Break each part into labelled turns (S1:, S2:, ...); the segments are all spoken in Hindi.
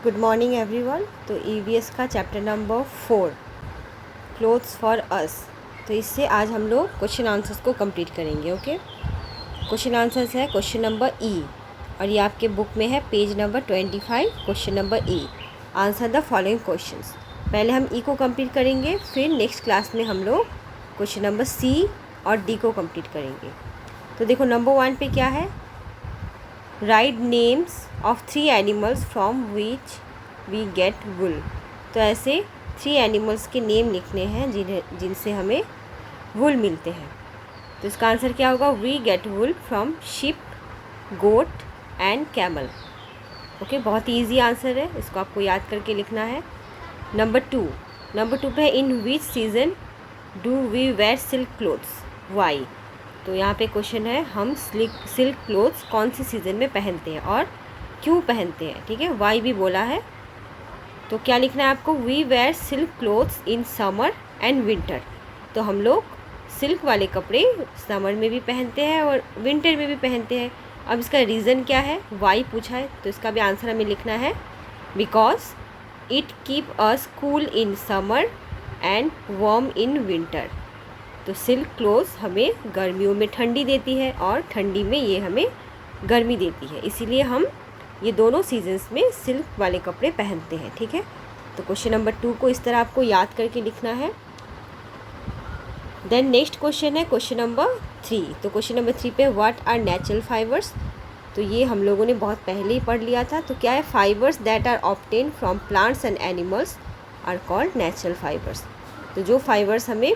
S1: Good morning everyone. तो ईवीएस का chapter number 4 clothes for us. तो इससे आज हम लोग क्वेश्चन आंसर्स को कंप्लीट करेंगे। ओके, क्वेश्चन आंसर्स है क्वेश्चन नंबर ई और ये आपके बुक में है page number 25, question number E. Answer the following questions. पहले हम ई को कंप्लीट करेंगे, फिर नेक्स्ट क्लास में हम लोग क्वेश्चन नंबर सी और डी को कंप्लीट करेंगे। तो देखो नंबर 1 पे क्या है, write names of 3 animals from which we get wool. तो ऐसे 3 एनिमल्स के नेम लिखने हैं जिनसे हमें वुल मिलते हैं। तो इसका आंसर क्या होगा, we get wool from sheep, goat and camel. Okay, बहुत ही ईजी आंसर है, इसको आपको याद करके लिखना है। नंबर 2 पे है in which season do we wear silk clothes, why. तो यहाँ पे क्वेश्चन है हम सिल्क क्लोथ्स कौन सी सीज़न में पहनते हैं और क्यों पहनते हैं। ठीक है, वाई भी बोला है। तो क्या लिखना है आपको, we wear silk clothes in summer and winter. तो हम लोग सिल्क वाले कपड़े समर में भी पहनते हैं और विंटर में भी पहनते हैं। अब इसका रीज़न क्या है, वाई पूछा है, तो इसका भी आंसर हमें लिखना है because it keep us cool in summer and warm in winter. तो सिल्क क्लोथ्स हमें गर्मियों में ठंडी देती है और ठंडी में ये हमें गर्मी देती है, इसीलिए हम ये दोनों सीजन्स में सिल्क वाले कपड़े पहनते हैं। ठीक है, तो क्वेश्चन नंबर 2 को इस तरह आपको याद करके लिखना है। देन नेक्स्ट क्वेश्चन है क्वेश्चन नंबर 3। तो क्वेश्चन नंबर 3 पे व्हाट आर नेचुरल फाइबर्स। तो ये हम लोगों ने बहुत पहले ही पढ़ लिया था। तो क्या है, fibres that are obtain from plants and animals are called natural fibres. तो जो फाइबर्स हमें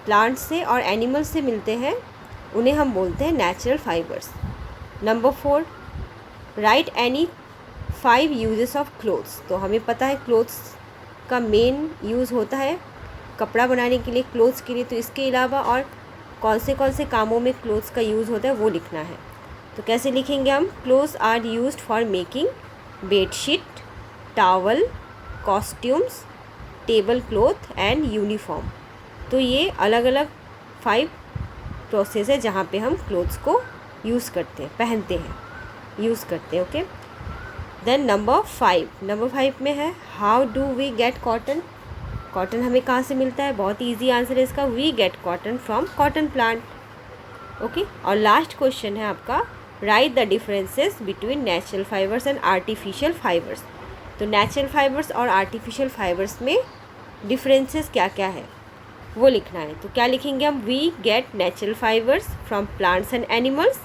S1: प्लांट से और एनिमल से मिलते हैं उन्हें हम बोलते हैं natural fibres. Number 4, right any 5 uses of clothes. तो हमें पता है क्लोथ्स का मेन यूज़ होता है कपड़ा बनाने के लिए, क्लोथ्स के लिए। तो इसके अलावा और कौन से कामों में क्लोथ्स का यूज़ होता है वो लिखना है। तो कैसे लिखेंगे हम, clothes are used for making bedsheet, towel, costumes, table cloth and uniform. तो ये अलग अलग 5 प्रोसेस है जहाँ पे हम क्लोथ्स को यूज़ करते हैं, पहनते हैं, यूज़ करते हैं। ओके, देन नंबर 5 में है how do we get cotton. Cotton हमें कहाँ से मिलता है, बहुत ईजी आंसर है इसका, we get cotton from cotton plant. Okay, और लास्ट क्वेश्चन है आपका, write the differences between natural fibres and artificial fibres. तो नेचुरल फाइबर्स और आर्टिफिशियल फाइबर्स में डिफरेंसेस क्या क्या है वो लिखना है। तो क्या लिखेंगे हम, we get natural fibres from plants and animals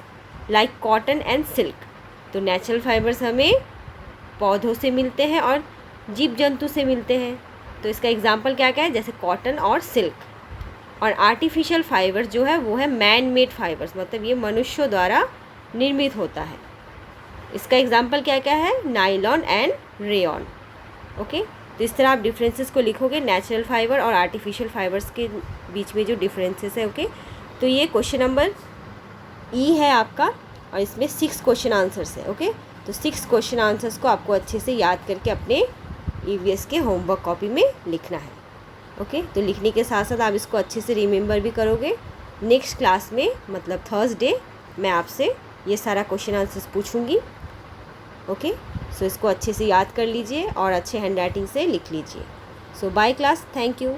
S1: like cotton and silk. तो नेचुरल फाइबर्स हमें पौधों से मिलते हैं और जीव जंतु से मिलते हैं। तो इसका एग्जांपल क्या क्या है, जैसे कॉटन और सिल्क। और आर्टिफिशियल फाइबर्स जो है वो है मैन मेड फाइबर्स, मतलब ये मनुष्यों द्वारा निर्मित होता है। इसका एग्जांपल क्या क्या है, नायलॉन एंड रेयॉन। ओके, तो इस तरह आप डिफरेंसेस को लिखोगे, नेचुरल फाइबर और आर्टिफिशियल फाइबर्स के बीच में जो डिफरेंसेस है। ओके, तो ये क्वेश्चन नंबर ई है आपका और इसमें 6 क्वेश्चन आंसर्स है। ओके, तो 6 क्वेश्चन आंसर्स को आपको अच्छे से याद करके अपने ईवीएस के होमवर्क कॉपी में लिखना है। ओके, तो लिखने के साथ साथ आप इसको अच्छे से रिमेंबर भी करोगे। नेक्स्ट क्लास में मतलब थर्सडे मैं आपसे ये सारा क्वेश्चन आंसर्स पूछूंगी। ओके, सो इसको अच्छे से याद कर लीजिए और अच्छे हैंड राइटिंग से लिख लीजिए। सो बाय क्लास, थैंक यू।